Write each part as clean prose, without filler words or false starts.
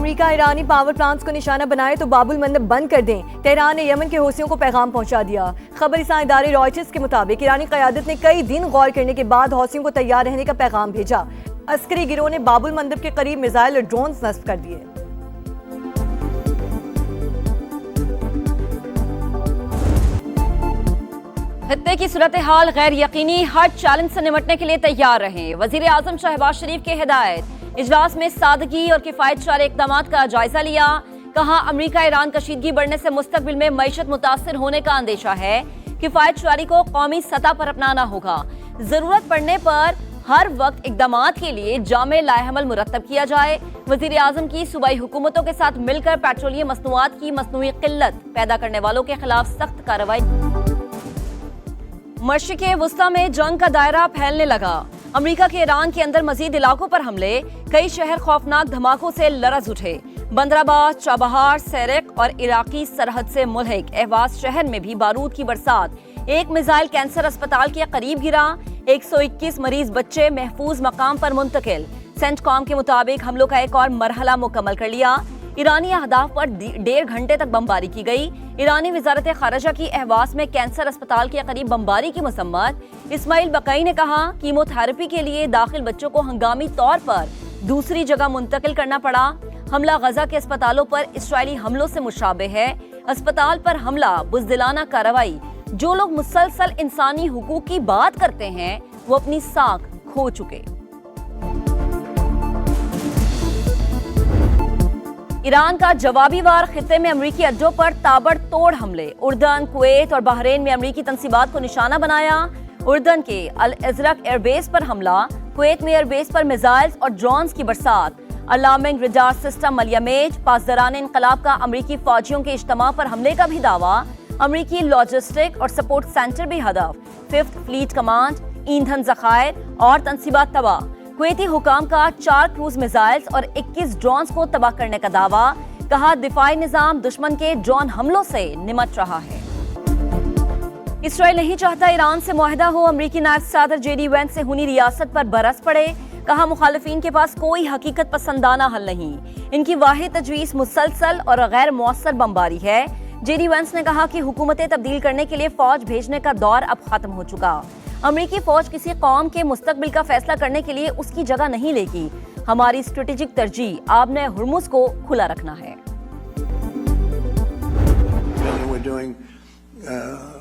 America ईरानी power plants को निशाना बनाए तो बाबुल मंदब बंद कर दें। तेहरान ने यमन के हौसियों को पैगाम पहुंचा दिया। खबरसां इदारे रॉयटर्स के मुताबिक ईरानी क़यादत ने कई दिन गौर करने के बाद हौसियों को तैयार रहने का पैगाम भेजा। अस्करी गिरोह ने बाबुल मंदब के करीब मिसाइल और ड्रोन नस्ब कर दिए। खत्ते की सूरत हाल गैर यकीनी, हर चैलेंज से निपटने के लिए तैयार रहें। वजीर आजम शहबाज शरीफ की हिदायत। इजलास में सादगी और किफायत वाले इक़दाम का जायजा लिया। कहा अमरीका ईरान कशीदगी बढ़ने से मुस्तकबिल में मईशत मुतासर होने का अंदेशा है। किफायत वारी को कौमी सतह पर अपनाना होगा। जरूरत पड़ने पर हर वक्त इक़दामात के लिए जामे लाएहमल मुरतब किया जाए। वजीर आजम की सूबाई हुकूमतों के साथ मिलकर पेट्रोलियम मसनूआत की मसनूई किल्लत पैदा करने वालों के खिलाफ सख्त कार्रवाई। मशरिक़ वुस्ता में जंग का दायरा फैलने लगा। अमेरिका के ईरान के अंदर मजीद इलाकों पर हमले, कई शहर खौफनाक धमाकों से लरज उठे। बंदराबाद, चाबहार, सेरेक और इराकी सरहद से मुल्हिक अहवाज शहर में भी बारूद की बरसात। एक मिसाइल कैंसर अस्पताल के करीब गिरा। 121 मरीज बच्चे महफूज मकाम पर मुंतकिल। सेंटकॉम के मुताबिक हमलों का एक और मरहला मुकम्मल कर लिया। ईरानी अहदाफ पर 1.5 घंटे तक बमबारी की गई। ईरानी वजारत खारजा की अहवास में कैंसर अस्पताल के करीब बमबारी की मसम्मत। इस्माइल बकई ने कहा कीमोथेरेपी के लिए दाखिल बच्चों को हंगामी तौर पर दूसरी जगह मुंतकिल करना पड़ा। हमला गजा के अस्पतालों पर इसराइली हमलों से मुशाबे है। अस्पताल पर हमला बुज़दिलाना कार्रवाई। जो लोग मुसलसल इंसानी हुकूक की बात करते हैं वो अपनी साख खो चुके। ईरान का जवाबी वार। खित्ते में अमरीकी अड्डों पर ताबड़तोड़ हमले। उर्दन, कुवैत और बहरीन में अमरीकी तंसीबात को निशाना बनाया। उर्दन के अल अज़रक एयरबेस पर हमला। कुवैत में एयरबेस पर मिसाइल्स और ड्रोन्स की बरसात। अलार्मिंग रडार सिस्टम मलियामेज। पासदारान इंकलाब का अमरीकी फौजियों के इज्तिमा पर हमले का भी दावा। अमरीकी लॉजिस्टिक और सपोर्ट सेंटर भी हदफ। 5th फ्लीट कमांड, ईंधन ज़खायर और तंसीबात तबाह। कुवैती हुकाम का 4 क्रूज मिसाइल्स और 21 ड्रोन्स को तबाह करने का दावा। कहा दिफाई निजाम दुश्मन के ड्रोन हमलों से निमट रहा है। इसराइल नहीं चाहता ईरान से मुआहदा हो। अमरीकी नायब सदर जेडी वेंस से हुनी रियासत पर बरस पड़े। कहा मुखालिफिन के पास कोई हकीकत पसंदाना हल नहीं। इनकी वाहिद तजवीज़ मुसलसल और गैर मौसर बमबारी है। जेडी वेंस ने कहा कि हुकूमतें तब्दील करने के लिए फौज भेजने का दौर अब खत्म हो चुका। अमरीकी फौज किसी कौम के मुस्तकबिल का फैसला करने के लिए उसकी जगह नहीं लेगी। हमारी स्ट्रेटेजिक तरजीह आबने हुर्मुज़ को खुला रखना है। We're doing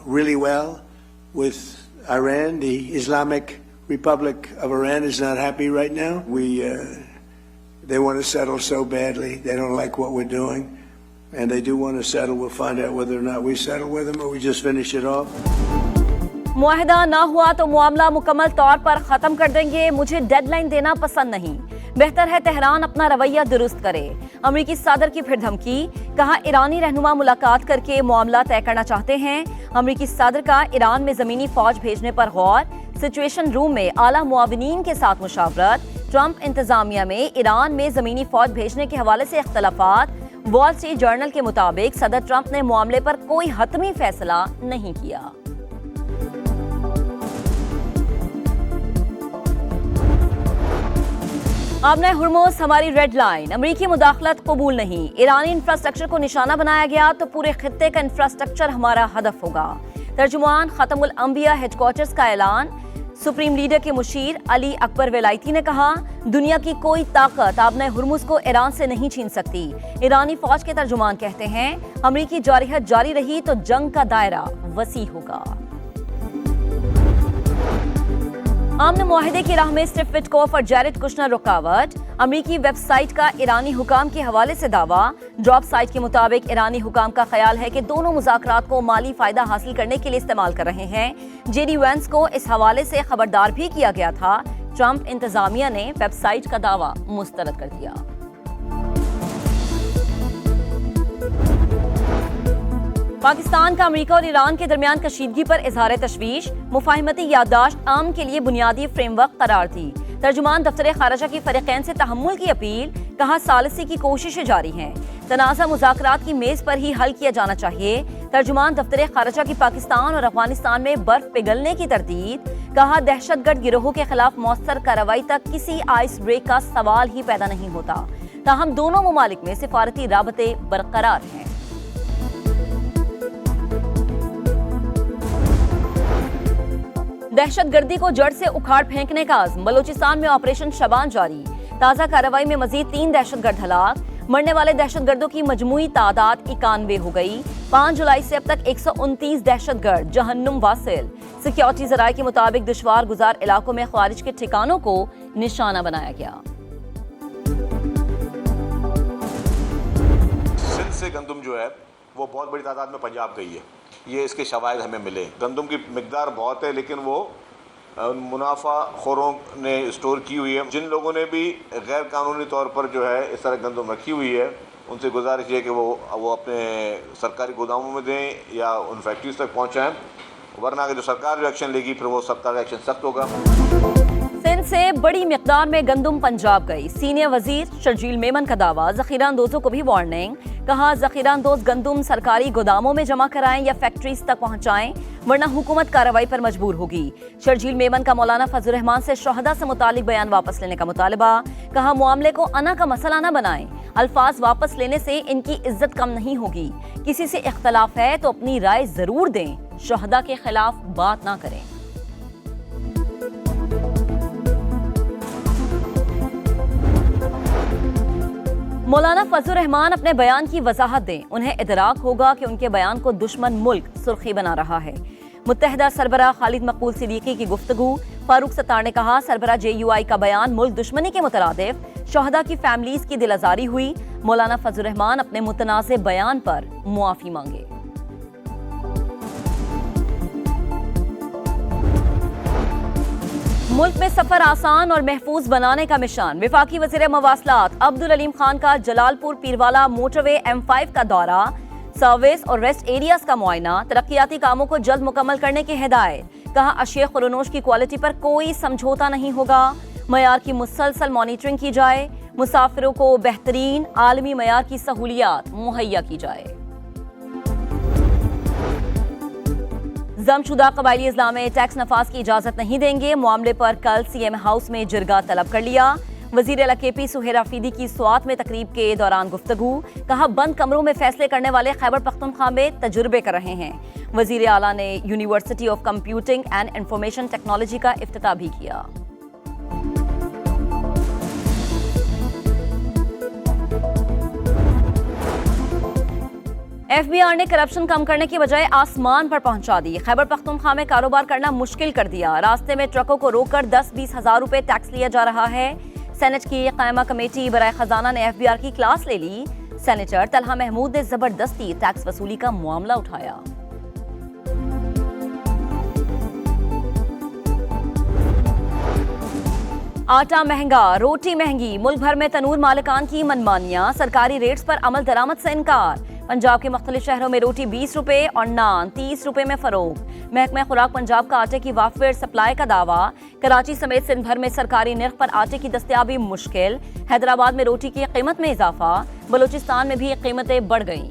really well with Iran. The Islamic Republic of Iran is not happy right now. They want to settle so badly. They don't like what we're doing, and they do want to settle. We'll find out whether or not we settle with them or we just finish it off. मुआहदा ना हुआ तो मामला मुकम्मल तौर पर खत्म कर देंगे। मुझे डेडलाइन देना पसंद नहीं। बेहतर है तेहरान अपना रवैया दुरुस्त करे। अमरीकी सदर की फिर धमकी। कहा ईरानी रहनुमा मुलाकात करके मामला तय करना चाहते हैं। अमरीकी सदर का ईरान में जमीनी फौज भेजने पर गौर। सिचुएशन रूम में आला मुआविनीन के साथ मुशावरत। ट्रंप इंतजामिया में ईरान में जमीनी फौज भेजने के हवाले से इख्तलाफात। वॉल स्ट्रीट जर्नल के मुताबिक सदर ट्रंप ने मामले पर कोई हतमी फैसला नहीं किया। आबने हुर्मुज़ हमारी रेड लाइन। अमरीकी मुदाखलत कबूल नहीं। ईरानी इंफ्रास्ट्रक्चर को निशाना बनाया गया तो पूरे खित्ते का इंफ्रास्ट्रक्चर हमारा हदफ होगा। तर्जुमान खतमुल अंबिया हेडक्वार्टर्स का ऐलान। सुप्रीम लीडर के मुशीर अली अकबर वेलायती ने कहा दुनिया की कोई ताकत आबने हुर्मुज़ को ईरान से नहीं छीन सकती। ईरानी फौज के तर्जुमान कहते हैं अमरीकी जारहियत जारी रही तो जंग का दायरा वसी होगा। आमने मुआहिदे की राह में स्टीव विटकॉफ और जैरेड कुशनर रुकावट। अमरीकी वेबसाइट का ईरानी हुकाम के हवाले से दावा। ड्रॉप साइट के मुताबिक ईरानी हुकाम का ख्याल है कि दोनों मुज़ाकरात को माली फायदा हासिल करने के लिए इस्तेमाल कर रहे हैं। जेडी वेंस को इस हवाले से खबरदार भी किया गया था। ट्रंप इंतजामिया ने वेबसाइट का दावा मुस्तरद कर दिया। पाकिस्तान का अमेरिका और ईरान के दरमियान कशीदगी पर इजहार तशवीश। मुफाहिमती याददाश्त आम के लिए बुनियादी फ्रेमवर्क करार दी। तर्जुमान दफ्तर खारजा की फरीकैन से तहम्मुल की अपील। कहा सालिसी की कोशिशें जारी हैं। तनाज़ा मुज़ाकरात की मेज पर ही हल किया जाना चाहिए। तर्जुमान दफ्तर खारजा की पाकिस्तान और अफगानिस्तान में बर्फ पिघलने की तरदीद। कहा दहशतगर्द गिरोहों के खिलाफ मौसर कार्रवाई तक किसी आइस ब्रेक का सवाल ही पैदा नहीं होता। ताहम दोनों ममालिक में सिफारती राबते बरकरार हैं। दहशतगर्दी को जड़ से उखाड़ फेंकने का आज़म, बलूचिस्तान में ऑपरेशन शबान जारी। ताज़ा कार्रवाई में मजीद 3 दहशतगर्द हलाक। मरने वाले दहशतगर्दों की मजमूई तादाद 91 हो गई। 5 जुलाई से अब तक 129 दहशतगर्द जहन्नुम वासिल। सिक्योरिटी जराये के मुताबिक दुश्वार गुजार इलाकों में ख्वारिज के ठिकानों को निशाना बनाया गया। सिंध से गंदम जो है वो बहुत बड़ी तादाद में पंजाब गई है, ये इसके शवाहिद हमें मिले। गंदम की मिकदार बहुत है, लेकिन वो मुनाफा खोरों ने स्टोर की हुई है। जिन लोगों ने भी गैर कानूनी तौर पर जो है इस तरह गंदम रखी हुई है, उनसे गुजारिश है कि वो अपने सरकारी गोदामों में दें या उन फैक्ट्रीज तक पहुँचाएँ, वरना अगर जो सरकार जो एक्शन लेगी फिर वो सरकार एक्शन सख्त होगा। सिंध से बड़ी मिकदार में गंदम पंजाब गई। सीनियर वजीर शर्जील मेमन का दावा, जखीरा अंदोजों को भी वार्निंग। कहा, जखीरा अंदोज गंदम सरकारी गोदामों में जमा कराएं या फैक्ट्रीज तक पहुंचाएं, वरना हुकूमत कार्रवाई पर मजबूर होगी। शर्जील मेमन का मौलाना फजल रहमान से शोहदा से मुतालिक बयान वापस लेने का मुतालबा। कहा, मामले को अना का मसला न बनाएं, अल्फाज वापस लेने से इनकी इज्जत कम नहीं होगी। किसी से इख्तलाफ है तो अपनी राय जरूर दें, शोहदा के खिलाफ बात ना करें। मौलाना फजल रहमान अपने बयान की वजाहत दें, उन्हें इदराक होगा कि उनके बयान को दुश्मन मुल्क सुर्खी बना रहा है। मुत्तहिदा सरबराह खालिद मकबूल सिद्दीकी की गुफ्तगू। फारूक सत्तार ने कहा, सरबराह JUI का बयान मुल्क दुश्मनी के मुतरादिफ, शोहदा की फैमिलीज की दिल आजारी हुई। मौलाना फजल रहमान अपने मुतनाज़े बयान पर मुआफी मांगे। मुल्क में सफर आसान और महफूज बनाने का मिशन। विफाकी वज़ीर मवासलात अब्दुल अलीम खान का जलालपुर पीरवाला मोटरवे M5 का दौरा, सर्विस और रेस्ट एरियाज का मुआयना। तरक्याती कामों को जल्द मुकम्मल करने की हिदायत। कहा, अशिया खुरनोश की क्वालिटी पर कोई समझौता नहीं होगा, मयार की मुसलसल मॉनिटरिंग की जाए, मुसाफिरों को बेहतरीन आलमी मयार की सहूलियात मुहैया की जाए। जमशुदा कबायली इजला में टैक्स नफाज की इजाजत नहीं देंगे। मामले पर कल CM हाउस में जिरगा तलब कर लिया। वजीर अला KP सुहेर आफरीदी की स्वात में तकरीब के दौरान गुफ्तगू। कहा, बंद कमरों में फैसले करने वाले खैबर पख्तूनख्वा में तजुर्बे कर रहे हैं। वजीर आला ने university of computing and information technology का इफ्तिताह भी किया। FBR ने करप्शन कम करने की बजाय आसमान पर पहुंचा दी। खैबर पख्तूनख्वा में कारोबार करना मुश्किल कर दिया। रास्ते में ट्रकों को रोककर 10-20 हजार रुपए टैक्स लिया जा रहा है। सेनेट की कायमा कमेटी बराए खजाना ने FBR की क्लास ले ली। सेनेटर तलहा महमूद ने जबरदस्ती टैक्स वसूली का मामला उठाया। आटा महंगा, रोटी महंगी, मुल्क भर में तनूर मालिकान की मनमानियां। सरकारी रेट्स पर अमल दरामद से इनकार। पंजाब के मुख्तलिफ शहरों में रोटी 20 रुपए और नान 30 रुपए में फरोख्त। महकमा खुराक पंजाब का आटे की वाफिर सप्लाई का दावा। कराची समेत सिंध भर में सरकारी निर्ख पर आटे की दस्तयाबी मुश्किल। हैदराबाद में रोटी की कीमत में इजाफा। बलूचिस्तान में भी कीमतें बढ़ गईं।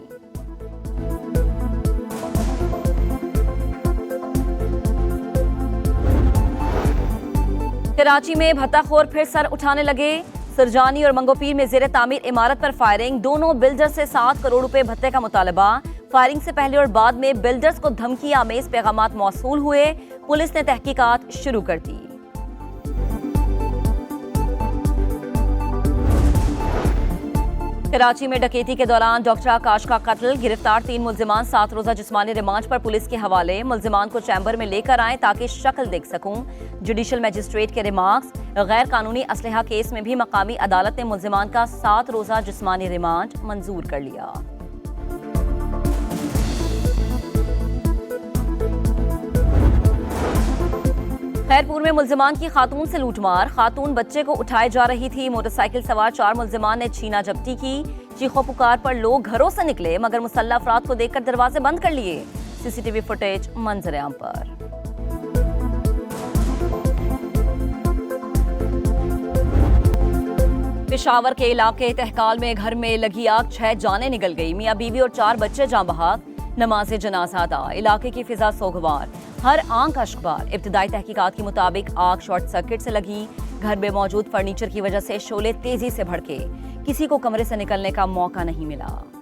कराची में भत्ताखोर फिर सर उठाने लगे। सरजानी और मंगोपीर में जेर तामीर इमारत पर फायरिंग। दोनों बिल्डर से 7 करोड़ रुपए भत्ते का मुतालबा। फायरिंग से पहले और बाद में बिल्डर्स को धमकी आमेज पैगामात मौसूल हुए। पुलिस ने तहकीकात शुरू कर दी। कराची में डकैती के दौरान डॉक्टर आकाश का कत्ल। गिरफ्तार 3 मुल्जिमान 7 रोजा जिस्मानी रिमांड पर पुलिस के हवाले। मुल्जिमान को चैम्बर में लेकर आए ताकि शक्ल देख सकूं। जुडिशल मजिस्ट्रेट के रिमार्क्स। गैर कानूनी असलहा केस में भी मकामी अदालत ने मुल्जिमान का 7 रोजा जिस्मानी रिमांड मंजूर कर लिया। खैरपुर में मुल्जिमान की खातून से लूटमार। खातून बच्चे को उठाए जा रही थी। मोटरसाइकिल सवार 4 मुल्जिमान ने छीना जब्ती की। चीखों पुकार पर लोग घरों से निकले मगर मुसल्लह अफराद को देखकर दरवाजे बंद कर लिए। CCTV फुटेज मंजर आम पर। पेशावर के इलाके तहकाल में घर में लगी आग, 6 जानें निकल गई। मियां बीवी और 4 बच्चे जान बहक। नमाज जनाजा अदा। इलाके की फिजा सोगवार, हर आंख अश्कबार। इब्तदाई तहकीकात के मुताबिक आग शॉर्ट सर्किट से लगी। घर में मौजूद फर्नीचर की वजह से शोले तेजी से भड़के। किसी को कमरे से निकलने का मौका नहीं मिला।